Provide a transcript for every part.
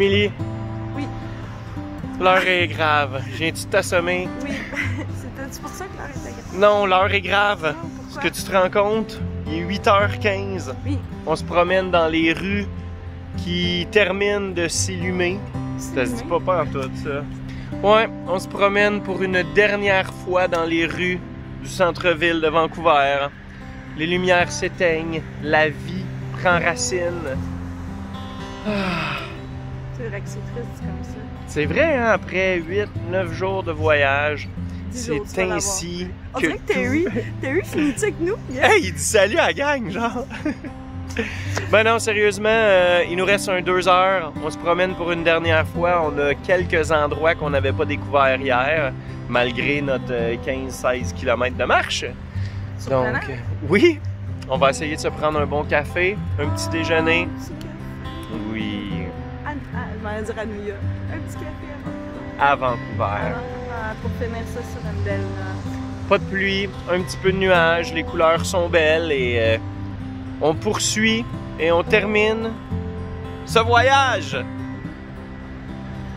Émilie? Oui. L'heure est grave. Viens-tu t'assommer? Oui. C'était pour ça que l'heure était grave? Non, l'heure est grave. Non, Est-ce pourquoi? que tu te rends compte? Il est 8h15. Oui. On se promène dans les rues qui terminent de s'illumer. Ça se dit pas en tout, ça. Ouais, on se promène pour une dernière fois dans les rues du centre-ville de Vancouver. Les lumières s'éteignent, la vie prend racine. Ah. C'est vrai que c'est triste comme ça. C'est vrai, hein, après 8-9 jours de voyage, 10 jours, tu c'est vas ainsi On que dirait que Terry finit-tu avec nous? Yes. Hey, il dit salut à la gang, genre! Ben non, sérieusement, il nous reste 2 heures. On se promène pour une dernière fois. On a quelques endroits qu'on n'avait pas découverts hier, malgré notre 15-16 km de marche. Surprenant. Donc, oui, on va essayer de se prendre un bon café, un petit déjeuner. Un petit café. Oui, Je vais dire à New York. Un petit café avant. à Vancouver. Pour finir ça sur une belle note. Pas de pluie, un petit peu de nuages, les couleurs sont belles et on poursuit et on termine ce voyage.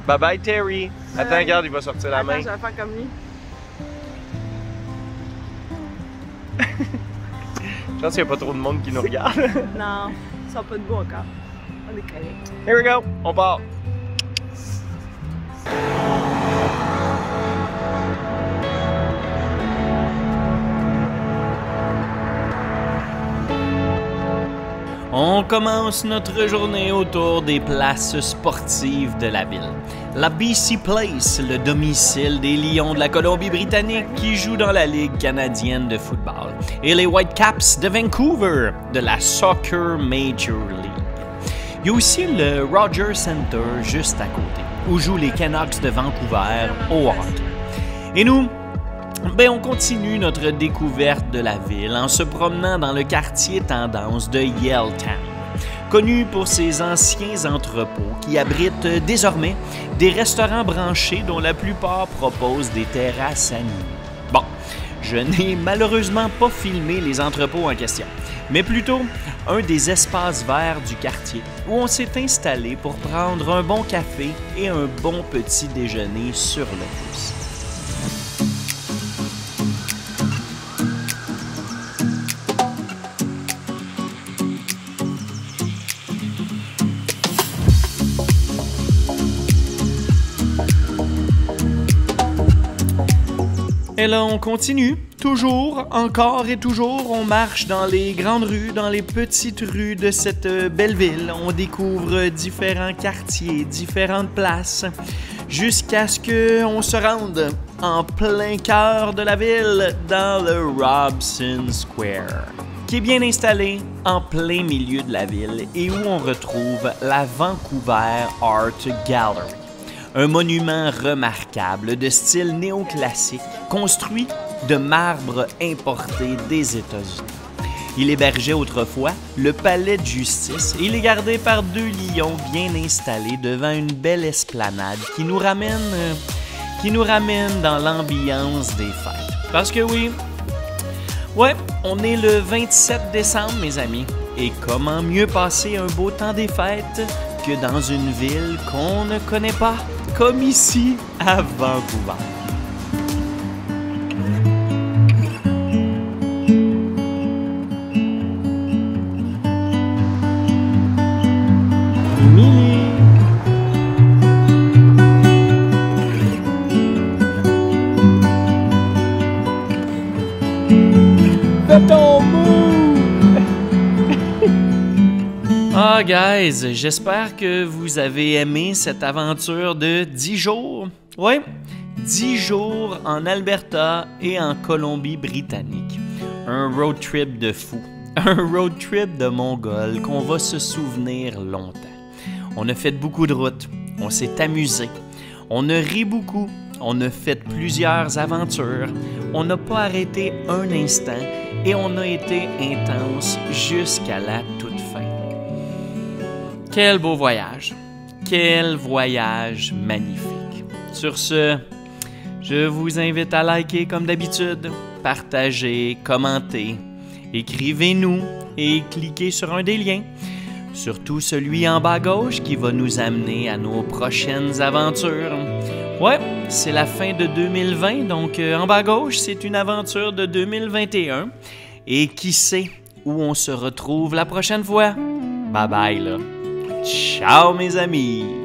Bye bye Terry. Attends, regarde, il va sortir la Attends, main. je vais faire comme lui. Je pense qu'il n'y a pas trop de monde qui nous regarde. Non, ils sont pas debout encore. On est correct. Here we go, on part. On commence notre journée autour des places sportives de la ville. La BC Place, le domicile des Lions de la Colombie-Britannique qui jouent dans la Ligue canadienne de football, et les Whitecaps de Vancouver de la Soccer Major League. Il y a aussi le Rogers Centre juste à côté, où jouent les Canucks de Vancouver au hockey. Et nous, on continue notre découverte de la ville en se promenant dans le quartier tendance de Yaletown, connu pour ses anciens entrepôts qui abritent désormais des restaurants branchés dont la plupart proposent des terrasses à nu. Bon, je n'ai malheureusement pas filmé les entrepôts en question, mais plutôt un des espaces verts du quartier où on s'est installé pour prendre un bon café et un bon petit déjeuner sur le pouce. Et là, on continue. Toujours, encore et toujours, on marche dans les grandes rues, dans les petites rues de cette belle ville. On découvre différents quartiers, différentes places, jusqu'à ce qu'on se rende en plein cœur de la ville, dans le Robson Square, qui est bien installé en plein milieu de la ville et où on retrouve la Vancouver Art Gallery. Un monument remarquable de style néoclassique, construit de marbre importé des États-Unis. Il hébergeait autrefois le palais de justice et il est gardé par 2 lions bien installés devant une belle esplanade qui nous ramène dans l'ambiance des fêtes. Parce que oui, on est le 27 décembre, mes amis, et comment mieux passer un beau temps des fêtes que dans une ville qu'on ne connaît pas, comme ici à Vancouver. Fais ton move! Ah, guys, j'espère que vous avez aimé cette aventure de 10 jours. Oui, 10 jours en Alberta et en Colombie-Britannique. Un road trip de fou. Un road trip de Mongol qu'on va se souvenir longtemps. On a fait beaucoup de routes, on s'est amusé, on a ri beaucoup, on a fait plusieurs aventures, on n'a pas arrêté un instant et on a été intense jusqu'à la toute fin. Quel beau voyage! Quel voyage magnifique! Sur ce, je vous invite à liker comme d'habitude, partager, commenter, écrivez-nous et cliquez sur un des liens Surtout celui en bas à gauche qui va nous amener à nos prochaines aventures. Ouais, c'est la fin de 2020, donc en bas à gauche, c'est une aventure de 2021. Et qui sait où on se retrouve la prochaine fois? Bye bye là. Ciao mes amis!